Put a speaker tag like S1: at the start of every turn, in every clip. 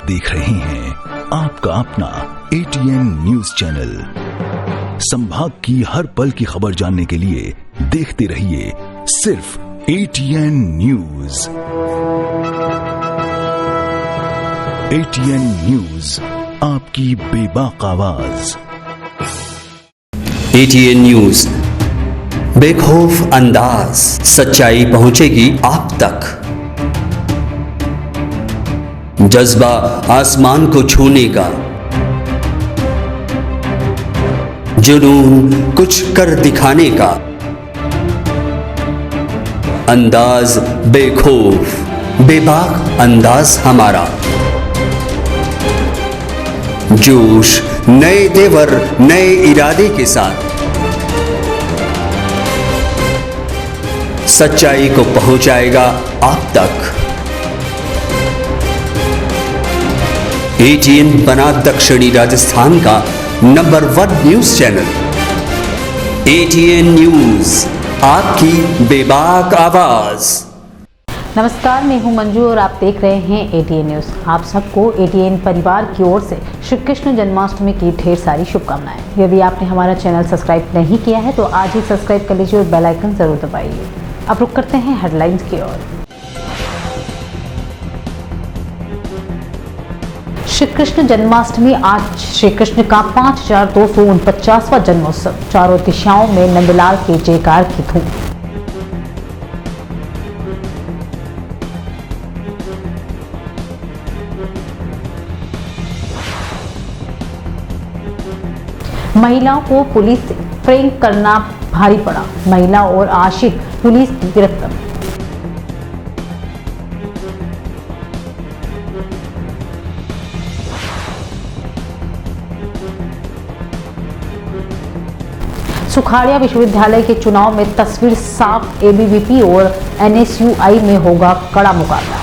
S1: देख रहे हैं आपका अपना ATN न्यूज चैनल। संभाग की हर पल की खबर जानने के लिए देखते रहिए सिर्फ ATN न्यूज। ATN न्यूज, आपकी बेबाक आवाज।
S2: ATN न्यूज, बेखौफ अंदाज, सच्चाई पहुंचेगी आप तक। जज्बा आसमान को छूने का, जुनून कुछ कर दिखाने का, अंदाज बेखौफ बेबाक अंदाज हमारा। जोश नए तेवर नए इरादे के साथ सच्चाई को पहुंचाएगा आप तक। ATN बना दक्षिणी राजस्थान का number 1 news channel. ATN news, आपकी बेबाक आवाज।
S3: नमस्कार, मैं हूं मंजू और आप देख रहे हैं ATN न्यूज। आप सबको ATN परिवार की ओर से श्री कृष्ण जन्माष्टमी की ढेर सारी शुभकामनाएं। यदि आपने हमारा चैनल सब्सक्राइब नहीं किया है तो आज ही सब्सक्राइब कर लीजिए और बेल आइकन जरूर दबाइए। अब रुक करते हैं हेडलाइंस की ओर। श्री कृष्ण जन्माष्टमी आज श्री कृष्ण का 5249वां जन्मोत्सव। चारों दिशाओं में नंदलाल के जयकार की धूम। महिलाओं को पुलिस से प्रैंक करना भारी पड़ा, महिला और आशिक पुलिस की गिरफ्त। सुखाड़िया विश्वविद्यालय के चुनाव में तस्वीर साफ, ABVP और NSUI में होगा कड़ा मुकाबला।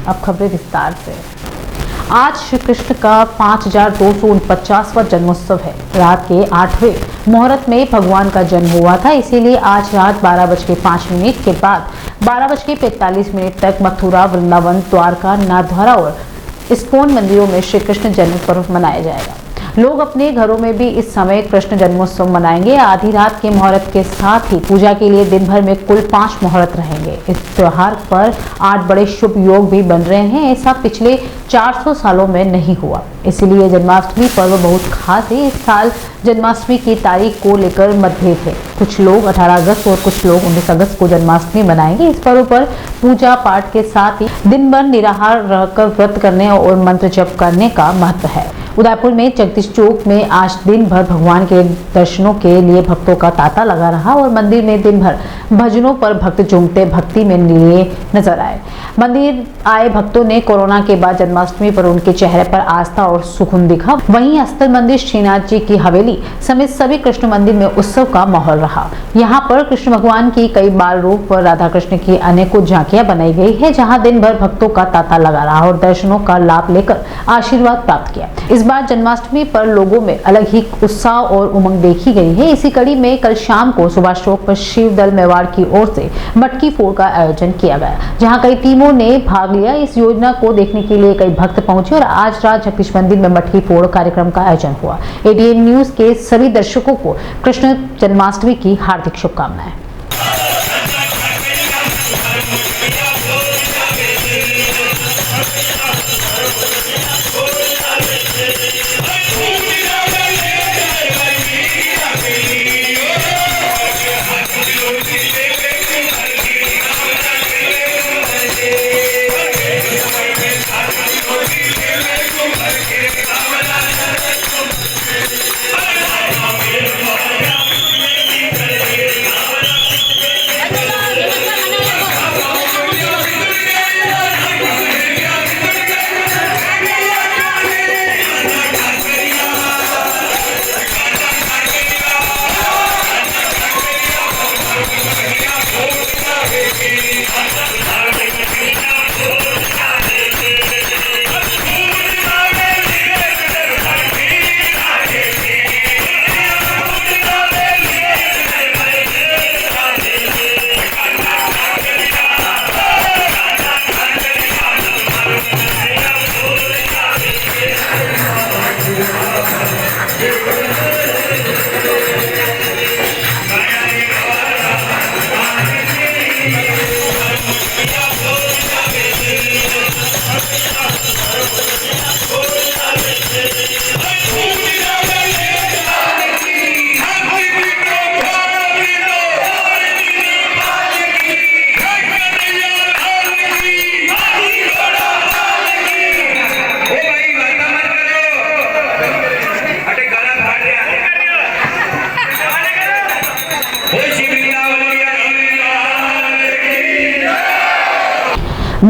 S3: अब खबरें विस्तार से। आज श्री कृष्ण का 5249वां जन्मोत्सव है। रात के 8वें मुहूर्त में भगवान का जन्म हुआ था, इसीलिए आज रात 12:05 के बाद 12:45 तक मथुरा, वृंदावन, द्वारका, नाथद्वारा और इस्कॉन मंदिरों में श्री कृष्ण जन्म पर्व मनाया जाएगा। लोग अपने घरों में भी इस समय कृष्ण जन्मोत्सव मनाएंगे। आधी रात के मुहूर्त के साथ ही पूजा के लिए दिन भर में कुल 5 मुहूर्त रहेंगे। इस त्योहार पर 8 बड़े शुभ योग भी बन रहे हैं। ऐसा पिछले 400 सालों में नहीं हुआ, इसलिए जन्माष्टमी पर्व बहुत खास है। इस साल जन्माष्टमी की तारीख को लेकर मतभेद है। कुछ लोग 18 अगस्त और कुछ लोग 19 अगस्त को जन्माष्टमी मनाएंगे। इस पर्व पर पूजा पाठ के साथ ही दिन भर निराहार रहकर व्रत करने और मंत्र जप करने का महत्व है। उदयपुर में जगदीश चौक में आज दिन भर भगवान के दर्शनों के लिए भक्तों का तांता लगा रहा और मंदिर में दिन भर भजनों पर भक्त झूमते भक्ति में लिए नजर आए। मंदिर आए भक्तों ने कोरोना के बाद जन्माष्टमी पर उनके चेहरे पर आस्था और सुकून दिखा। वहीं अस्थल मंदिर, श्रीनाथ जी की हवेली समेत सभी कृष्ण मंदिर में उत्सव का माहौल रहा। यहाँ पर कृष्ण भगवान की कई बाल रूप और राधा कृष्ण की अनेकों झांकियां बनाई गई है, जहाँ दिन भर भक्तों का तांता लगा रहा और दर्शनों का लाभ लेकर आशीर्वाद प्राप्त किया। इस बार जन्माष्टमी पर लोगों में अलग ही उत्साह और उमंग देखी गई है। इसी कड़ी में कल शाम को सुभाष चौक पर शिव दल मेवाड़ की ओर से मटकी फोड़ का आयोजन किया गया, जहां कई टीमों ने भाग लिया। इस योजना को देखने के लिए कई भक्त पहुंचे और आज रात जगदीश मंदिर में मटकी फोड़ कार्यक्रम का आयोजन हुआ। ATN न्यूज के सभी दर्शकों को कृष्ण जन्माष्टमी की हार्दिक शुभकामनाएं।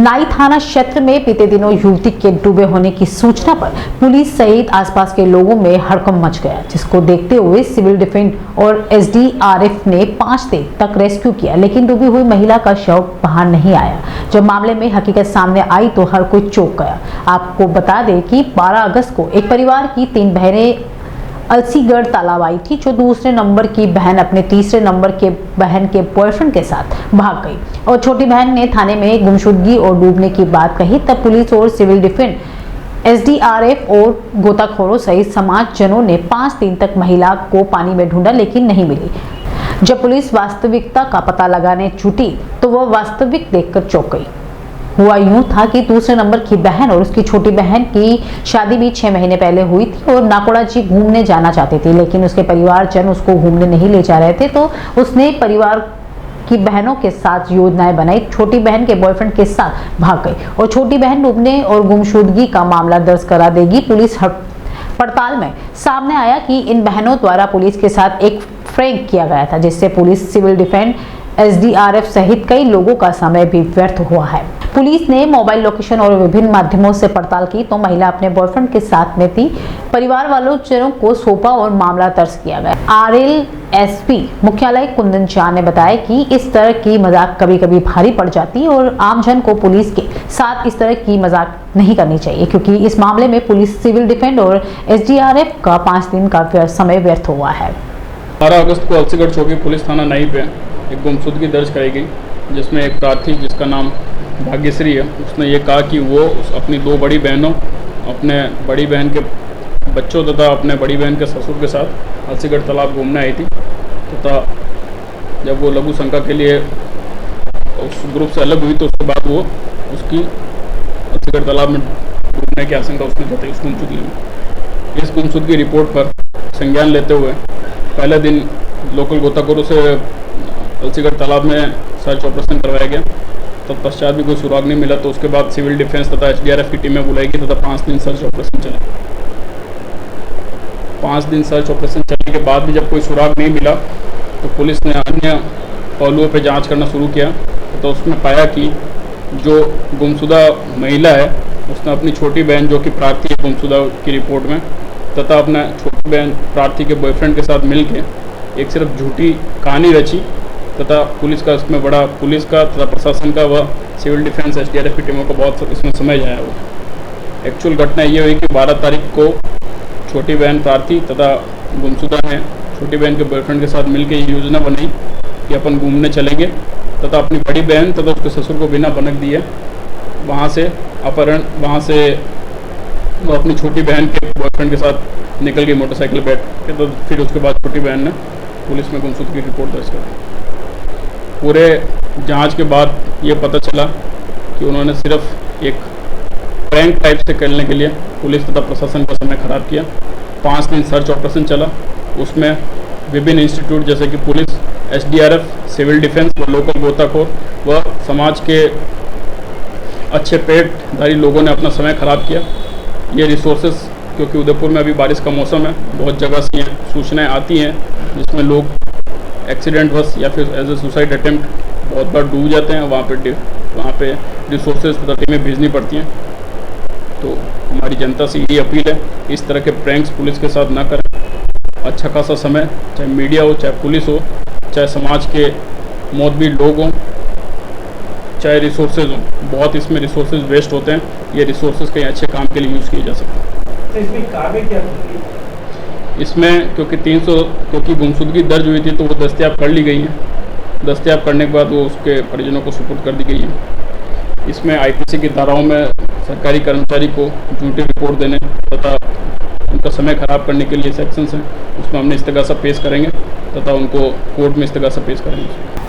S3: नाई थाना क्षेत्र में बीते दिनों युवती के डूबे होने की सूचना पर पुलिस सहित आसपास के लोगों में हड़कंप मच गया, जिसको देखते हुए सिविल डिफेंस और एसडीआरएफ ने 5 दिन तक रेस्क्यू किया, लेकिन डूबी हुई महिला का शव बाहर नहीं आया। जब मामले में हकीकत सामने आई तो हर कोई चौंक गया। आपको बता दें कि 12 अगस्त को एक परिवार की 3 बहनें अलसीगढ़ तालाब आई थी, जो दूसरे नंबर की बहन अपने तीसरे नंबर के बहन के बॉयफ्रेंड के साथ भाग गई और छोटी बहन ने थाने में गुमशुदगी और डूबने की बात कही। तब पुलिस और सिविल डिफेंस, एसडीआरएफ और गोताखोरों सहित समाज जनों ने 5 दिन तक महिला को पानी में ढूंढा, लेकिन नहीं मिली। जब पुलिस वास्तविकता का पता लगाने छूटी तो वह वास्तविक देखकर चौंक गई। हुआ यूं था कि दूसरे नंबर की बहन और उसकी छोटी बहन की शादी भी 6 महीने पहले हुई थी और नाकोड़ा जी घूमने जाना चाहती थी, लेकिन उसके परिवारजन उसको घूमने नहीं ले जा रहे थे। तो उसने परिवार की बहनों के साथ योजनाएं बनाई, छोटी बहन के बॉयफ्रेंड के साथ भाग गई और छोटी बहन डूबने और गुमशुदगी का मामला दर्ज करा देगी। पुलिस पड़ताल में सामने आया कि इन बहनों द्वारा पुलिस के साथ एक प्रैंक किया गया था, जिससे पुलिस, सिविल डिफेंस, एसडीआरएफ सहित कई लोगों का समय भी व्यर्थ हुआ है। पुलिस ने मोबाइल लोकेशन और विभिन्न माध्यमों से पड़ताल की तो महिला अपने बॉयफ्रेंड के साथ में थी। परिवार वालों को सौंपा और मामला दर्ज किया गया। आरएलएसपी मुख्यालय कुंदन झा ने बताया कि इस तरह की मजाक कभी कभी भारी पड़ जाती है और आमजन को पुलिस के साथ इस तरह की मजाक नहीं करनी चाहिए, क्योंकि इस मामले में पुलिस, सिविल डिफेंस और एसडीआरएफ का 5 दिन का समय व्यर्थ हुआ है।
S4: 12 अगस्त को अलसीगढ़ चौकी पुलिस थाना नई पे एक गुमशुदगी दर्ज कराई गई, जिसमें एक प्रार्थी जिसका नाम भाग्यश्री है, उसने ये कहा कि वो अपनी 2 बड़ी बहनों, अपने बड़ी बहन के बच्चों तथा अपने बड़ी बहन के ससुर के साथ अलसीगढ़ तालाब घूमने आई थी तथा जब वो लघु शंका के लिए उस ग्रुप से अलग हुई तो उसके बाद वो उसकी अलसीगढ़ तालाब में डूबने की आशंका उसने जताई उस गुमशुदगी में। इस गुमशुदगी रिपोर्ट पर संज्ञान लेते हुए पहले दिन लोकल गोताखोरों से अलसीगढ़ तालाब में सर्च ऑपरेशन करवाया गया। तत्पश्चात भी कोई सुराग नहीं मिला तो उसके बाद सिविल डिफेंस तथा एसडीआरएफ की टीमें बुलाई गई तथा 5 दिन सर्च ऑपरेशन चला। 5 दिन सर्च ऑपरेशन चलने के बाद भी जब कोई सुराग नहीं मिला तो पुलिस ने अन्य पहलुओं पर जांच करना शुरू किया तो उसमें पाया कि जो गुमशुदा महिला है उसने अपनी छोटी बहन, जो कि प्रार्थी है गुमशुदा की रिपोर्ट में, तथा अपना छोटी बहन प्रार्थी के बॉयफ्रेंड के साथ मिलकर एक सिर्फ झूठी कहानी रची तथा पुलिस का इसमें बड़ा, पुलिस का तथा प्रशासन का व सिविल डिफेंस एसडीआरएफ की टीमों का बहुत इसमें समय जाया हुआ। एक्चुअल घटना ये हुई कि 12 तारीख को छोटी बहन प्रार्थी तथा गुमशुदा ने छोटी बहन के बॉयफ्रेंड के साथ मिलकर ये योजना बनाई कि अपन घूमने चलेंगे तथा अपनी बड़ी बहन तथा उसके ससुर को बिना भनक दिए वहाँ से वो अपनी छोटी बहन के बॉयफ्रेंड के साथ निकल गई मोटरसाइकिल बैठ के। तो फिर उसके बाद छोटी बहन ने पुलिस में गुमशुदगी की रिपोर्ट दर्ज कर दी। पूरे जांच के बाद ये पता चला कि उन्होंने सिर्फ एक प्रैंक टाइप से करने के लिए पुलिस तथा प्रशासन का समय खराब किया। 5 दिन सर्च ऑपरेशन चला, उसमें विभिन्न इंस्टीट्यूट जैसे कि पुलिस, एसडीआरएफ, सिविल डिफेंस व लोकल गोताखोर व समाज के अच्छे पेटधारी लोगों ने अपना समय खराब किया। ये रिसोर्सेज, क्योंकि उदयपुर में अभी बारिश का मौसम है, बहुत जगह से सूचनाएं आती हैं जिसमें लोग एक्सीडेंट बस या फिर एज ए सुसाइड अटेम्प्ट बहुत बार डूब जाते हैं। वहाँ पे रिसोर्सेज तथा टीमें भेजनी पड़ती हैं। तो हमारी जनता से यही अपील है, इस तरह के प्रैंक्स पुलिस के साथ ना करें। अच्छा खासा समय, चाहे मीडिया हो, चाहे पुलिस हो, चाहे समाज के मोतबीर लोग हों, चाहे रिसोर्सेज हों, बहुत इसमें रिसोर्सेज वेस्ट होते हैं। ये रिसोर्सेज कहीं अच्छे काम के लिए यूज़ किए जा सकते हैं।
S5: तो इसमें कार्रवाई क्या होगी?
S4: इसमें क्योंकि गुमशुदगी दर्ज हुई थी तो वो दस्तयाब कर ली गई है। दस्तयाब करने के बाद वो उसके परिजनों को सुपुर्द कर दी गई है। इसमें आईपीसी की धाराओं में सरकारी कर्मचारी को झूठी रिपोर्ट देने तथा उनका समय खराब करने के लिए सेक्शंस हैं, उसमें हमने इस्तेगासा पेश करेंगे तथा उनको कोर्ट में इस्तेगासा पेश करेंगे।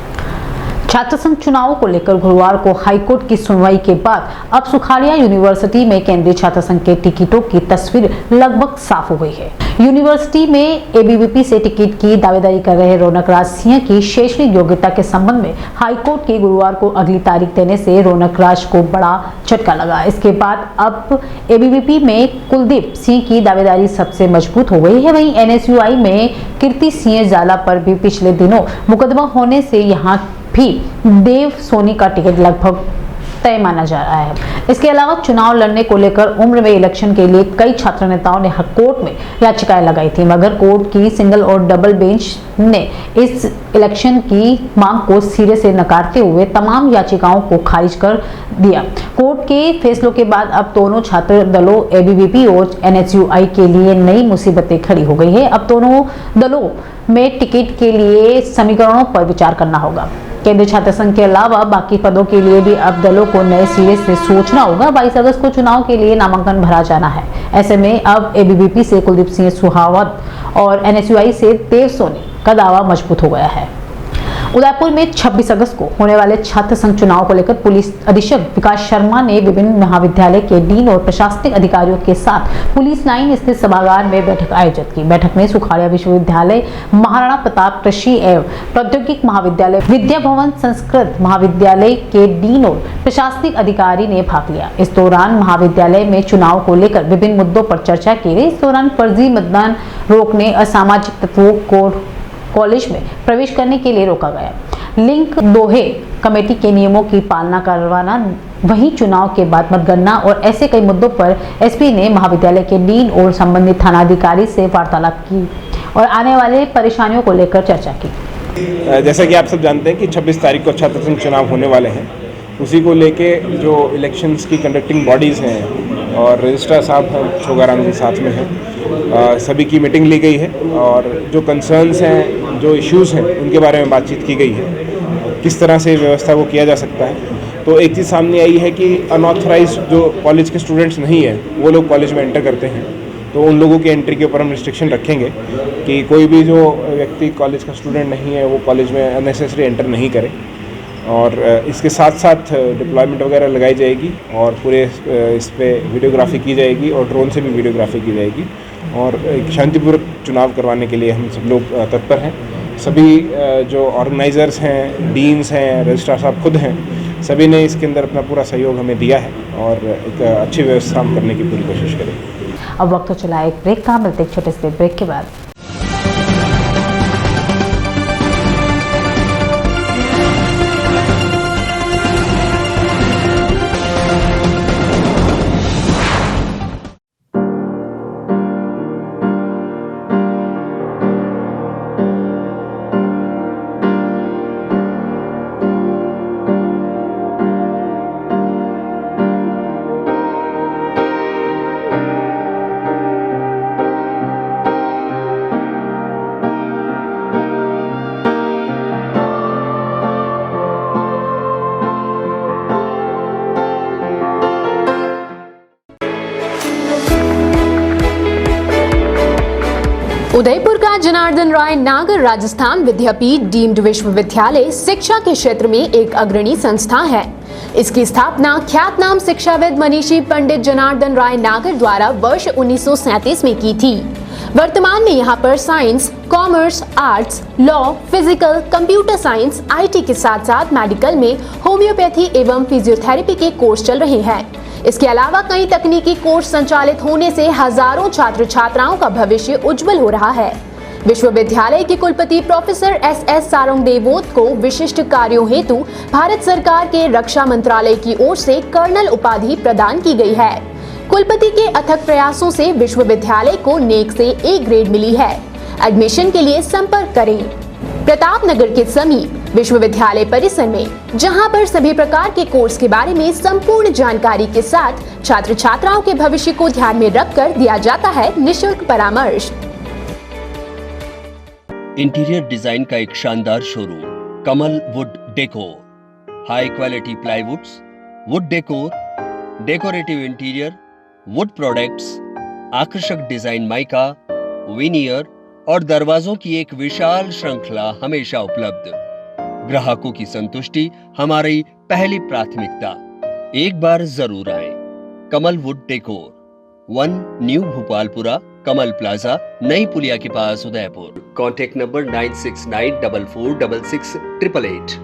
S3: छात्र संघ चुनावों को लेकर गुरुवार को हाईकोर्ट की सुनवाई के बाद अब सुखाड़िया यूनिवर्सिटी में केंद्रीय छात्र संघ के टिकटों की तस्वीर लगभग साफ हो गई है। यूनिवर्सिटी में एबीवीपी से टिकट की दावेदारी कर रहे रौनक राज सिंह की शैक्षणिक योग्यता के संबंध में हाईकोर्ट के गुरुवार को अगली तारीख देने से रौनक राज को बड़ा झटका लगा। इसके बाद अब एबीवीपी में कुलदीप सिंह की दावेदारी सबसे मजबूत हो गई है। वहीं एनएसयूआई में कीर्ति सिंह जाला पर भी पिछले दिनों मुकदमा होने से यहाँ भी देव सोनी का टिकट लगभग तय माना जा रहा है। इसके अलावा चुनाव लड़ने को लेकर उम्र में इलेक्शन के लिए कई छात्र नेताओं ने कोर्ट में याचिकाएं लगाई थी, मगर कोर्ट की सिंगल और डबल बेंच ने इस इलेक्शन की मांग को सिरे से नकारते हुए तमाम याचिकाओं को खारिज कर दिया। कोर्ट के फैसलों के बाद अब दोनों छात्र दलों एबीवीपी और एनएसयूआई के लिए नई मुसीबतें खड़ी हो गई है। अब दोनों दलों में टिकट के लिए समीकरणों पर विचार करना होगा। केंद्रीय छात्र संघ के अलावा बाकी पदों के लिए भी अब दलों को नए सिरे से सोचना होगा। 22 अगस्त को चुनाव के लिए नामांकन भरा जाना है। ऐसे में अब एबीवीपी से कुलदीप सिंह सुहावत और एनएसयूआई से देव सोनी का दावा मजबूत हो गया है। उदयपुर में 26 अगस्त को होने वाले छात्र संघ चुनाव को लेकर पुलिस अधीक्षक विकास शर्मा ने विभिन्न महाविद्यालय के डीन और प्रशासनिक अधिकारियों के साथ पुलिस लाइन स्थित सभागार में बैठक आयोजित की। बैठक में सुखाड़िया विश्वविद्यालय, महाराणा प्रताप कृषि एवं प्रौद्योगिक महाविद्यालय, विद्या भवन संस्कृत महाविद्यालय के डीन और प्रशासनिक अधिकारी ने भाग लिया। इस दौरान महाविद्यालय में चुनाव को लेकर विभिन्न मुद्दों पर चर्चा की गई। इस दौरान फर्जी मतदान रोकने, असामाजिक तत्वों को कॉलेज में प्रवेश करने के लिए रोका गया, लिंक दोहे कमेटी के नियमों की पालना करवाना, वहीं चुनाव के बाद मतगणना और ऐसे कई मुद्दों पर एसपी ने महाविद्यालय के डीन और संबंधित थानाधिकारी से वार्तालाप की और आने वाले परेशानियों को लेकर चर्चा की।
S5: जैसा कि आप सब जानते हैं कि 26 तारीख को छात्र संघ चुनाव होने वाले हैं, उसी को लेके जो इलेक्शंस की कंडक्टिंग बॉडीज़ हैं और रजिस्ट्रार साहब हैं, छोगाराम जी साथ में हैं, सभी की मीटिंग ली गई है और जो कंसर्न्स हैं, जो इश्यूज़ हैं, उनके बारे में बातचीत की गई है, किस तरह से व्यवस्था को किया जा सकता है। तो एक चीज़ सामने आई है कि अनऑथराइज्ड जो कॉलेज के स्टूडेंट्स नहीं हैं, वो लोग कॉलेज में एंटर करते हैं, तो उन लोगों की एंट्री के ऊपर हम रिस्ट्रिक्शन रखेंगे कि कोई भी जो व्यक्ति कॉलेज का स्टूडेंट नहीं है वो कॉलेज में अननेसेसरी एंटर नहीं करे। और इसके साथ साथ डिप्लॉयमेंट वगैरह लगाई जाएगी और पूरे इस पर वीडियोग्राफी की जाएगी और ड्रोन से भी वीडियोग्राफी की जाएगी और एक शांतिपूर्वक चुनाव करवाने के लिए हम सब लोग तत्पर हैं। सभी जो ऑर्गेनाइजर्स हैं, डीन्स हैं, रजिस्ट्रार साहब खुद हैं, सभी ने इसके अंदर अपना पूरा सहयोग हमें दिया है और एक अच्छी व्यवस्था हम करने की पूरी कोशिश करेंगे।
S3: अब वक्त तो चला एक ब्रेक का, मिलते एक छोटे से ब्रेक के बाद।
S6: उदयपुर का जनार्दन राय नागर राजस्थान विद्यापीठ डीम्ड विश्वविद्यालय शिक्षा के क्षेत्र में एक अग्रणी संस्था है। इसकी स्थापना ख्यातनाम शिक्षाविद मनीषी पंडित जनार्दन राय नागर द्वारा वर्ष 1937 में की थी। वर्तमान में यहाँ पर science, commerce, arts, law, physical, computer science, IT के साथ साथ मेडिकल में होम्योपैथी एवं फिजियोथेरेपी के कोर्स चल रहे हैं। इसके अलावा कई तकनीकी कोर्स संचालित होने से हजारों छात्र छात्राओं का भविष्य उज्जवल हो रहा है। विश्वविद्यालय के कुलपति प्रोफेसर एस सारंग देवोत को विशिष्ट कार्यों हेतु भारत सरकार के रक्षा मंत्रालय की ओर से कर्नल उपाधि प्रदान की गई है। कुलपति के अथक प्रयासों से विश्वविद्यालय को नेक से ए ग्रेड मिली है। एडमिशन के लिए संपर्क करें प्रतापनगर के समीप विश्वविद्यालय परिसर में, जहां पर सभी प्रकार के कोर्स के बारे में संपूर्ण जानकारी के साथ छात्र छात्राओं के भविष्य को ध्यान में रखकर दिया जाता है निःशुल्क परामर्श।
S7: इंटीरियर डिजाइन का एक शानदार showroom Kamal wood decor, high quality प्लाईवुड्स, would decor, decorative interior, would products, आकर्षक डिजाइन माइका, विनियर और दरवाजों की एक विशाल श्रृंखला हमेशा उपलब्ध। ग्राहकों की संतुष्टि हमारी पहली प्राथमिकता। एक बार जरूर आएं। Kamal wood decor, 1 new Bhopalpura, Kamal plaza, Nai Puliya के पास, उदयपुर। Contact number 9694466888।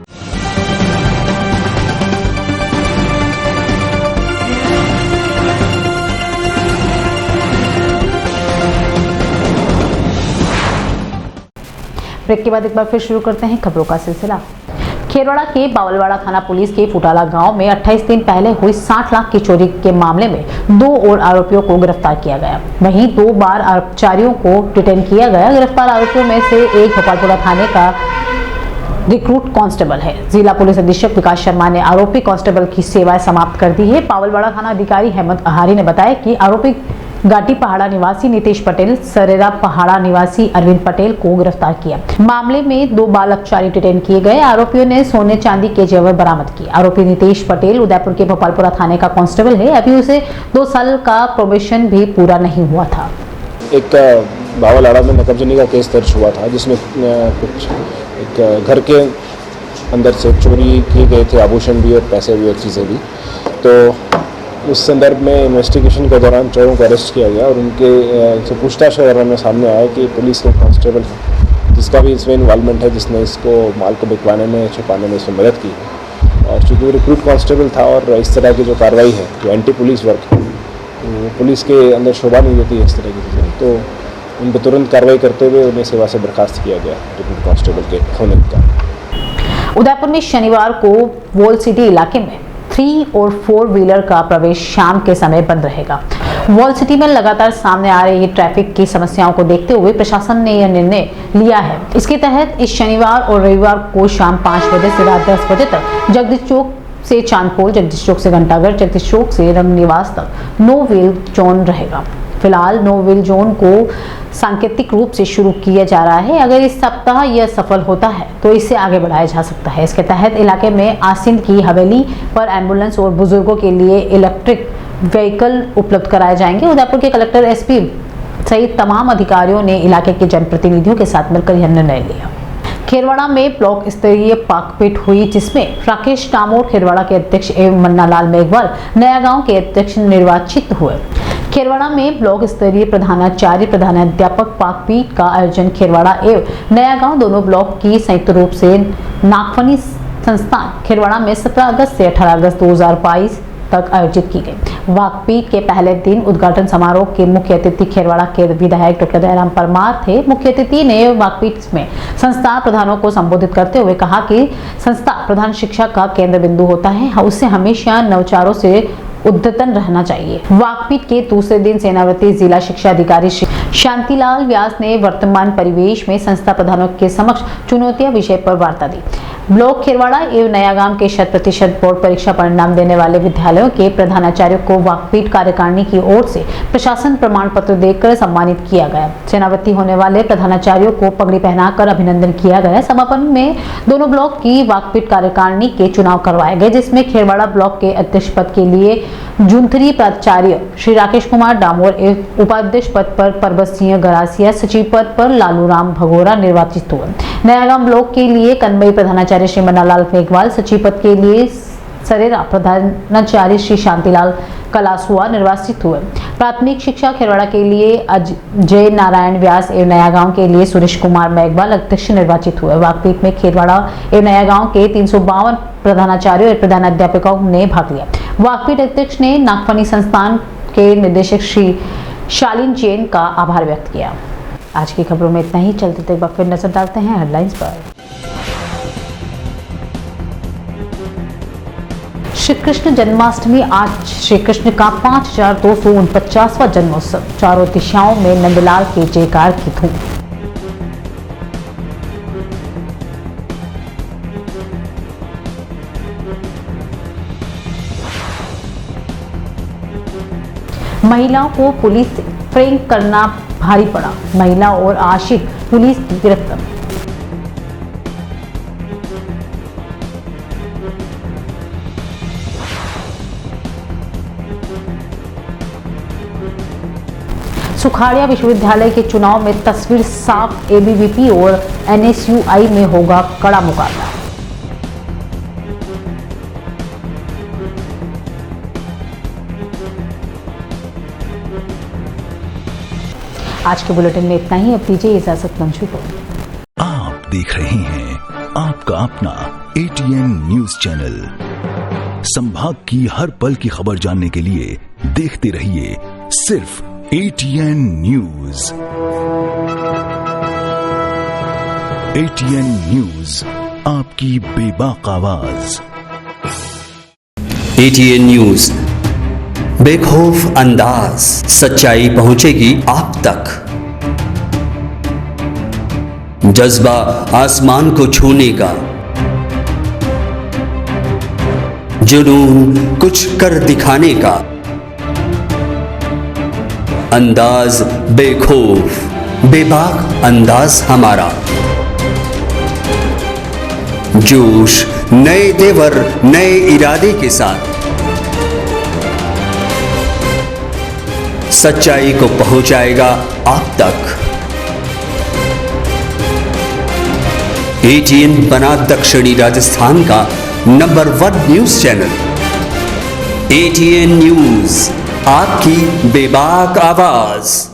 S3: ब्रेक के बाद एक बार फिर शुरू करते हैं खबरों का सिलसिला। खेरवाड़ा के बावलवाड़ा थाना पुलिस के फुटाला गांव में 28 दिन पहले हुई 60 लाख की चोरी के मामले में 2 और आरोपियों को गिरफ्तार किया गया। वहीं 2 बार आरोपियों को डिटेन किया गया। गिरफ्तार आरोपियों में से एक भोपालपुरा थाने का रिक्रूट कांस्टेबल है। जिला पुलिस अधीक्षक विकास शर्मा ने आरोपी कांस्टेबल की सेवाएं समाप्त कर दी है। बावलवाड़ा थाना अधिकारी हेमंत आहारी ने बताया कि आरोपी घाटी पहाड़ा निवासी नितेश पटेल, सरेरा पहाड़ा निवासी अरविंद पटेल को गिरफ्तार किया। मामले में 2 बाल अपचारी डिटेन किए गए। आरोपियों ने सोने चांदी के जेवर बरामद किए। आरोपी नितेश पटेल उदयपुर के भोपालपुरा थाने का कांस्टेबल है। अभी उसे 2 साल का प्रोबेशन भी पूरा नहीं हुआ था।
S8: एक बावलवाड़ा में नकबजनी का केस दर्ज हुआ था, जिसमें कुछ एक घर के अंदर से चोरी किए गए थे, आभूषण भी और पैसे भी और चीज़ें भी। तो उस संदर्भ में इन्वेस्टिगेशन के दौरान चोरों को अरेस्ट किया गया और उनके से पूछताछ के दौरान में सामने आया कि पुलिस के कांस्टेबल है जिसका भी इसमें इन्वॉल्वमेंट है, जिसने इसको माल को बिकवाने में, छुपाने में इसमें मदद की है। और चूँकि वो रिक्रूट कांस्टेबल था और इस तरह की जो कार्रवाई है, जो एंटी पुलिस वर्क है, पुलिस के अंदर शोभा नहीं देती है इस तरह की चीज़ें, तो उन पर तुरंत कार्रवाई करते हुए उन्हें सेवा से बर्खास्त किया गया रिक्रूट कांस्टेबल के होने का।
S3: उदयपुर में शनिवार को वॉल सिटी इलाके में 3 और 4 व्हीलर का प्रवेश शाम के समय बंद रहेगा। वॉल सिटी में लगातार सामने आ रही ट्रैफिक की समस्याओं को देखते हुए प्रशासन ने यह निर्णय लिया है। इसके तहत इस शनिवार और रविवार को शाम 5 बजे से रात 10 बजे तक जगदीश चौक से चांदपोल, जगदीश चौक से घंटाघर, जगदीश चौक से रंग निवास तक नो व्हील जोन रहेगा। फिलहाल नो व्हील जोन को सांकेतिक रूप से शुरू किया जा रहा है। अगर इस सप्ताह यह सफल होता है तो इसे आगे बढ़ाया जा सकता है। इसके तहत इलाके में आसीन की हवेली पर एम्बुलेंस और बुजुर्गों के लिए इलेक्ट्रिक व्हीकल उपलब्ध कराए जाएंगे। उदयपुर के कलेक्टर, एसपी सहित तमाम अधिकारियों ने इलाके के जनप्रतिनिधियों के साथ मिलकर यह निर्णय लिया। खेरवाड़ा में ब्लॉक स्तरीय पाकपीट हुई, जिसमें राकेश डामोर खेरवाड़ा के अध्यक्ष एवं मन्नालाल मेघवाल नया गांव के अध्यक्ष निर्वाचित हुए। खेरवाड़ा में ब्लॉक स्तरीय प्रधानाचार्य प्रधानाध्यापक पाकपीट का आयोजन खेरवाड़ा एवं नया गांव दोनों ब्लॉक की संयुक्त रूप से नागफनी संस्थान खेरवाड़ा में 17 अगस्त से 18 अगस्त 2022 तक आयोजित की गई। वाकपीठ के पहले दिन उद्घाटन समारोह के मुख्य अतिथि खेरवाड़ा के विधायक डॉक्टर दयाराम परमार थे। मुख्य अतिथि ने वाकपीठ में संस्था प्रधानों को संबोधित करते हुए कहा कि संस्था प्रधान शिक्षा का केंद्र बिंदु होता है, उससे हमेशा नवचारों से उद्यतन रहना चाहिए। वाकपीठ के दूसरे दिन सेनावृत्ति जिला शिक्षा अधिकारी शांतिलाल व्यास ने वर्तमान परिवेश में संस्था प्रधानों के समक्ष चुनौतियां विषय पर वार्ता दी। ब्लॉक खेरवाड़ा एवं नया गांव के 100% बोर्ड परीक्षा परिणाम देने वाले विद्यालयों के प्रधानाचार्यों को वाकपीठ कार्यकारिणी की ओर से प्रशासन प्रमाण पत्र देकर सम्मानित किया गया। सेनावृत्ति होने वाले प्रधानाचार्यों को पगड़ी पहनाकर अभिनंदन किया गया। समापन में दोनों ब्लॉक की वाकपीठ कार्यकारिणी के चुनाव करवाए गए, जिसमें खेरवाड़ा ब्लॉक के अध्यक्ष पद के लिए जूनथरी प्राचार्य श्री राकेश कुमार डामोर एवं उपाध्यक्ष पद पर परबत सिंह गरासिया, सचिव पद पर लालूराम भगोरा निर्वाचित हुए। नया गांव ब्लॉक के लिए कन्मई प्रधानाचार्य श्री मन्नालाल मेघवाल, सचिव पद के लिए सरेरा प्रधानाचार्य श्री शांतिलाल कलासुआ निर्वाचित हुए। प्राथमिक शिक्षा खेरवाड़ा के लिए अजय नारायण व्यास एवं नया गांव के लिए सुरेश कुमार मेघवाल अध्यक्ष निर्वाचित हुए। वाकपीठ में खेरवाड़ा एवं नया गांव के 352 प्रधानाचार्यों और प्रधानाध्यापकों ने भाग लिया। वाकपीठ अध्यक्ष ने नागफनी संस्थान के निदेशक श्री शालीन जैन का आभार व्यक्त किया। आज की खबरों में इतना ही। चलते थे एक बार फिर नजर डालते हैं हेडलाइंस पर। श्री कृष्ण जन्माष्टमी आज श्री कृष्ण का 5249वां जन्मोत्सव। चारों दिशाओं में नंदलाल के जयकार की धूम। महिलाओं को पुलिस से प्रैंक करना भारी पड़ा। महिला और आशिक पुलिस की गिरफ्त। सुखाड़िया विश्वविद्यालय के चुनाव में तस्वीर साफ। एबीवीपी और एनएसयूआई में होगा कड़ा मुकाबला। आज के बुलेटिन में इतना ही। अब दीजिए इजाजत मंजू को।
S1: आप देख रहे हैं आपका अपना एटीएन न्यूज चैनल। संभाग की हर पल की खबर जानने के लिए देखते रहिए सिर्फ एटीएन न्यूज। एटीएन न्यूज आपकी बेबाक आवाज।
S2: ATN न्यूज, बेखौफ अंदाज, सच्चाई पहुंचेगी आप तक। जज्बा आसमान को छूने का, जुनून कुछ कर दिखाने का, अंदाज बेखौफ बेबाक अंदाज हमारा। जोश नए तेवर नए इरादे के साथ, सच्चाई को पहुंचाएगा आप तक। ATN बना दक्षिणी राजस्थान का number 1 news channel. ATN news, आपकी बेबाक आवाज।